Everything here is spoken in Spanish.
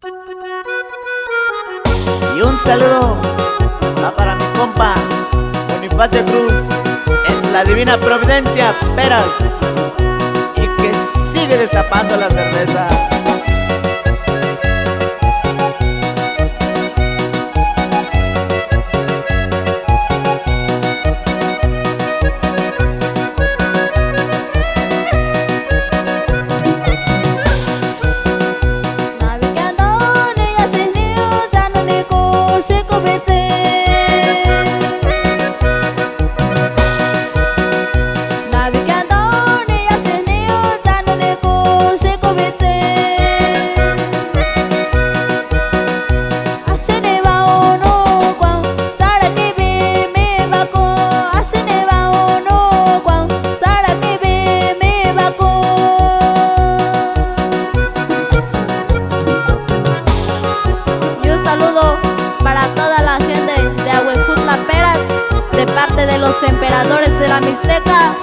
Y un saludo va para mi compa Bonifacio Cruz en la Divina Providencia, Peras, y que sigue destapando la cerveza. Para toda la gente de Ahuejutla Peras, de parte de los emperadores de la Mixteca.